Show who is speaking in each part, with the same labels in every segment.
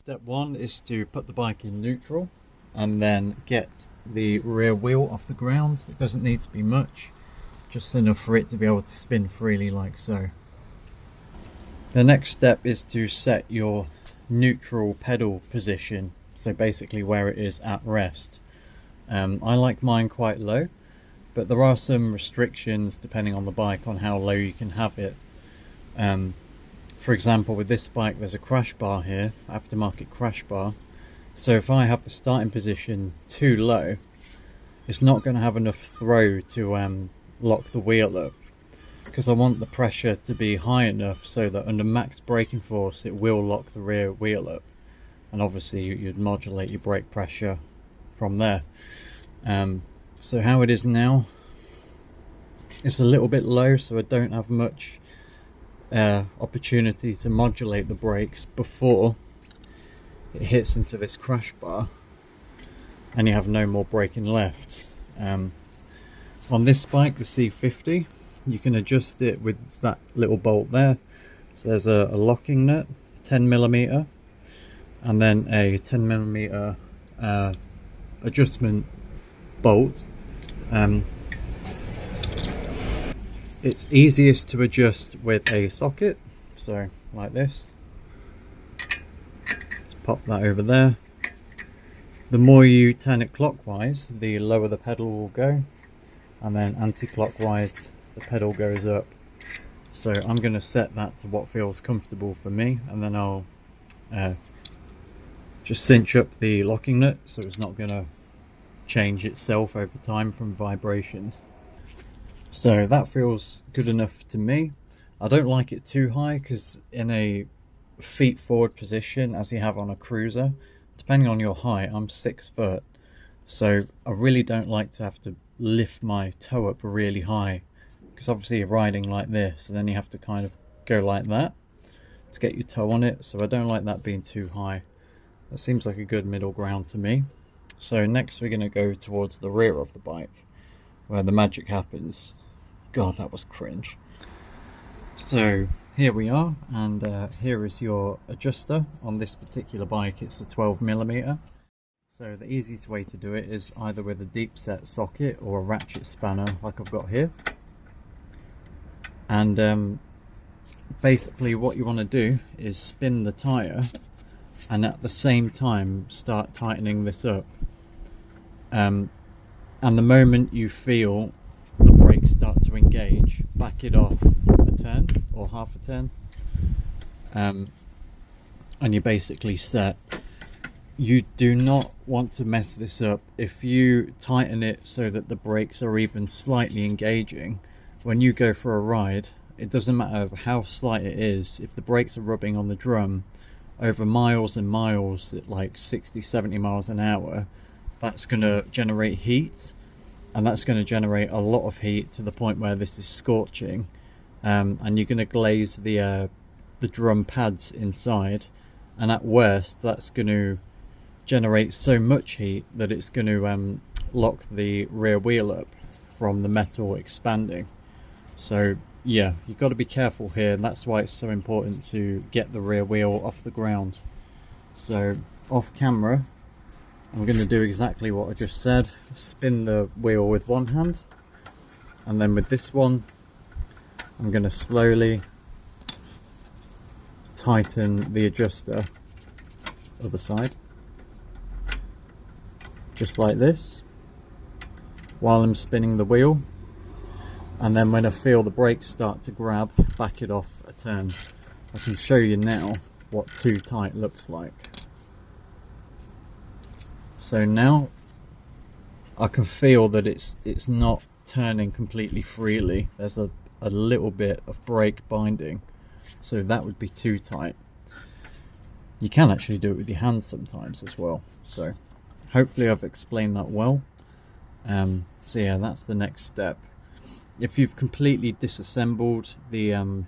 Speaker 1: Step one is to put the bike in neutral and then get the rear wheel off the ground. It doesn't need to be much, just enough for it to be able to spin freely like so. The next step is to set your neutral pedal position, so basically where it is at rest. I like mine quite low, but there are some restrictions depending on the bike on how low you can have it. For example, with this bike there's a crash bar here, aftermarket crash bar, so if I have the starting position too low, it's not going to have enough throw to lock the wheel up, because I want the pressure to be high enough so that under max braking force it will lock the rear wheel up, and obviously you'd modulate your brake pressure from there. So how it is now, it's a little bit low, so I don't have much opportunity to modulate the brakes before it hits into this crash bar and you have no more braking left. On this bike, the C50, you can adjust it with that little bolt there. So there's a locking nut, 10mm, and then a 10mm adjustment bolt. It's easiest to adjust with a socket, so like this. Just pop that over there. The more you turn it clockwise, the lower the pedal will go, and then anti-clockwise the pedal goes up. So I'm going to set that to what feels comfortable for me, and then I'll just cinch up the locking nut so it's not going to change itself over time from vibrations. So that feels good enough to me. I don't like it too high, because in a feet forward position, as you have on a cruiser, depending on your height, I'm 6 foot, so I really don't like to have to lift my toe up really high, because obviously you're riding like this and then you have to kind of go like that to get your toe on it, so I don't like that being too high. That seems like a good middle ground to me. So next we're going to go towards the rear of the bike, where the magic happens. God, that was cringe. So here we are, and here is your adjuster. On this particular bike it's a 12mm. So the easiest way to do it is either with a deep set socket or a ratchet spanner like I've got here. And basically what you want to do is spin the tyre and at the same time start tightening this up. And the moment you feel the brakes start to engage, back it off a turn or half a turn, and you're basically set. You do not want to mess this up. If you tighten it so that the brakes are even slightly engaging, when you go for a ride, it doesn't matter how slight it is, if the brakes are rubbing on the drum over miles and miles at like 60-70 miles an hour, that's going to generate heat, and that's going to generate a lot of heat to the point where this is scorching, and you're going to glaze the drum pads inside, and at worst that's going to generate so much heat that it's going to lock the rear wheel up from the metal expanding. So yeah, you've got to be careful here, and that's why it's so important to get the rear wheel off the ground. So off camera I'm going to do exactly what I just said. Spin the wheel with one hand, and then with this one I'm going to slowly tighten the adjuster other side, just like this, while I'm spinning the wheel. And then when I feel the brakes start to grab, back it off a turn. I can show you now what too tight looks like. So now I can feel that it's not turning completely freely. There's a little bit of brake binding, so that would be too tight. You can actually do it with your hands sometimes as well. So hopefully I've explained that well. So yeah, that's the next step. If you've completely disassembled the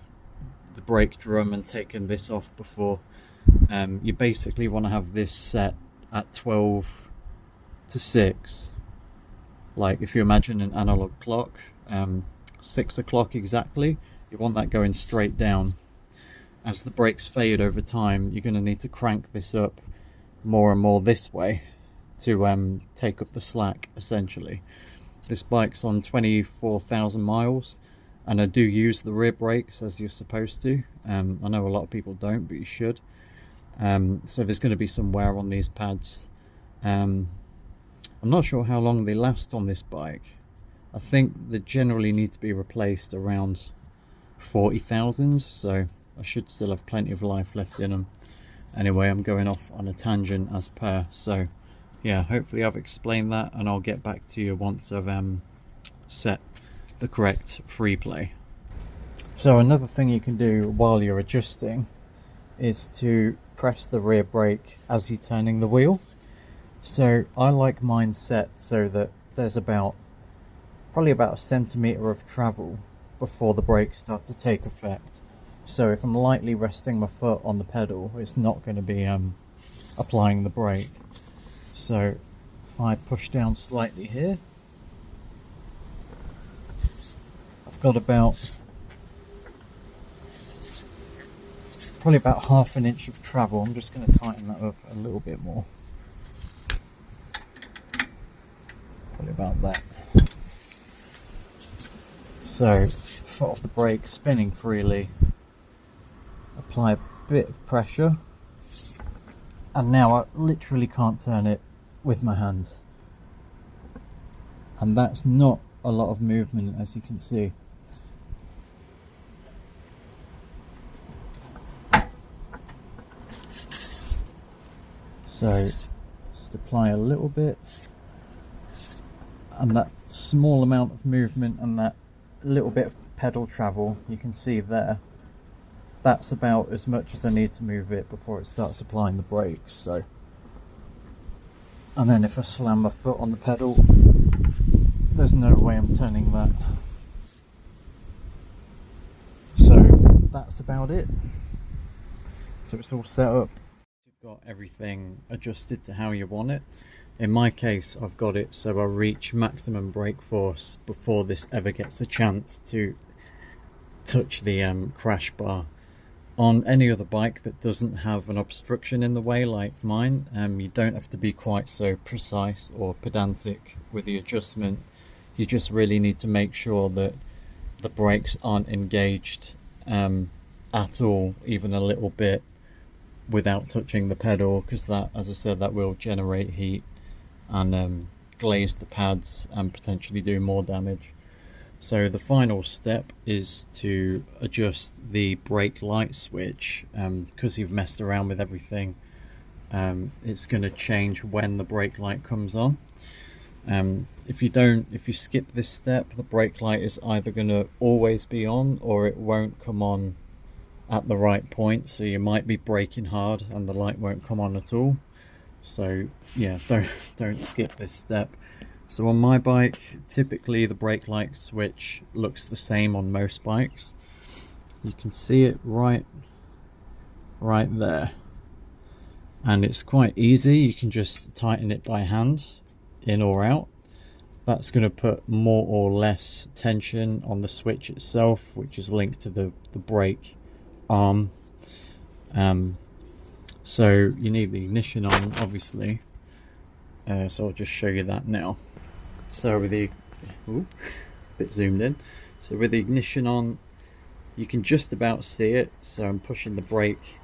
Speaker 1: brake drum and taken this off before, you basically want to have this set at 12 to 6. Like if you imagine an analog clock, 6 o'clock exactly, you want that going straight down. as the brakes fade over time, you're going to need to crank this up more and more this way to take up the slack, essentially. This bike's on 24,000 miles, and I do use the rear brakes as you're supposed to. I know a lot of people don't, but you should. So there's going to be some wear on these pads. I'm not sure how long they last on this bike. I think they generally need to be replaced around 40,000, so I should still have plenty of life left in them. Anyway, I'm going off on a tangent as per, so yeah, hopefully I've explained that, and I'll get back to you once I've set the correct free play. So another thing you can do while you're adjusting is to press the rear brake as you're turning the wheel. So I like mine set so that there's probably about a centimetre of travel before the brakes start to take effect. So if I'm lightly resting my foot on the pedal, it's not going to be applying the brake. So if I push down slightly here, I've got probably about half an inch of travel. I'm just going to tighten that up a little bit more. Probably about that. So, foot off the brake, spinning freely, apply a bit of pressure, and now I literally can't turn it with my hands. And that's not a lot of movement, as you can see. So, just apply a little bit, and that small amount of movement and that little bit of pedal travel you can see there, that's about as much as I need to move it before it starts applying the brakes. So, and then if I slam my foot on the pedal, there's no way I'm turning that. So that's about it. So it's all set up. You've got everything adjusted to how you want it. In my case, I've got it so I reach maximum brake force before this ever gets a chance to touch the crash bar. On any other bike that doesn't have an obstruction in the way like mine, you don't have to be quite so precise or pedantic with the adjustment. You just really need to make sure that the brakes aren't engaged at all, even a little bit, without touching the pedal, because that, as I said, that will generate heat and glaze the pads and potentially do more damage. So the final step is to adjust the brake light switch. Because you've messed around with everything, it's going to change when the brake light comes on. If you skip this step, the brake light is either going to always be on, or it won't come on at the right point. So you might be braking hard and the light won't come on at all. So yeah, don't skip this step. So on my bike, typically the brake light switch looks the same on most bikes. You can see it right there, and it's quite easy. You can just tighten it by hand, in or out. That's going to put more or less tension on the switch itself, which is linked to the brake arm. So you need the ignition on, obviously. So I'll just show you that now. So with the bit zoomed in. So with the ignition on, you can just about see it. So I'm pushing the brake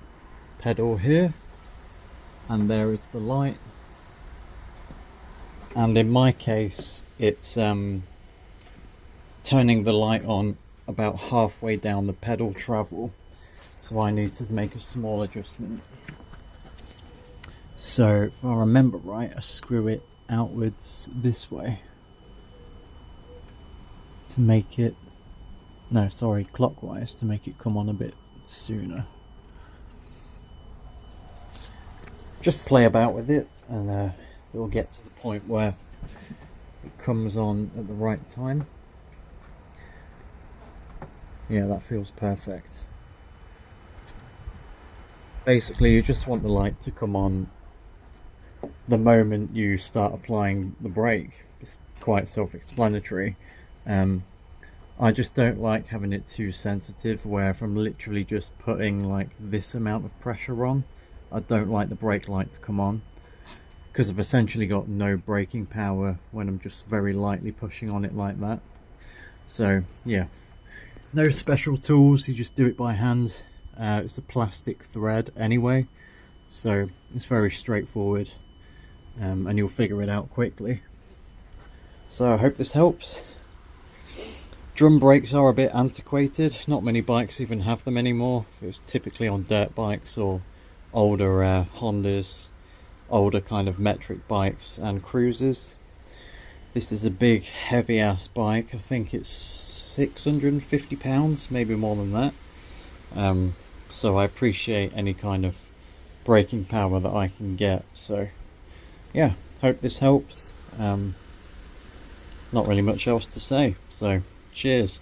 Speaker 1: pedal here, and there is the light. And in my case, it's turning the light on about halfway down the pedal travel. So I need to make a small adjustment. So if I remember right, I screw it outwards this way to make it, no sorry, clockwise, to make it come on a bit sooner. Just play about with it, and it'll get to the point where it comes on at the right time. Yeah, that feels perfect. Basically, you just want the light to come on the moment you start applying the brake. It's quite self-explanatory. I just don't like having it too sensitive, where if I'm literally just putting like this amount of pressure on, I don't like the brake light to come on, because I've essentially got no braking power when I'm just very lightly pushing on it like that. So yeah, no special tools, you just do it by hand. It's a plastic thread anyway, so it's very straightforward, and you'll figure it out quickly. So I hope this helps. Drum brakes are a bit antiquated, not many bikes even have them anymore. It's typically on dirt bikes or older Hondas, older kind of metric bikes and cruisers. This is a big heavy ass bike, I think it's 650 pounds, maybe more than that. So I appreciate any kind of braking power that I can get. So yeah, hope this helps. Not really much else to say, so cheers.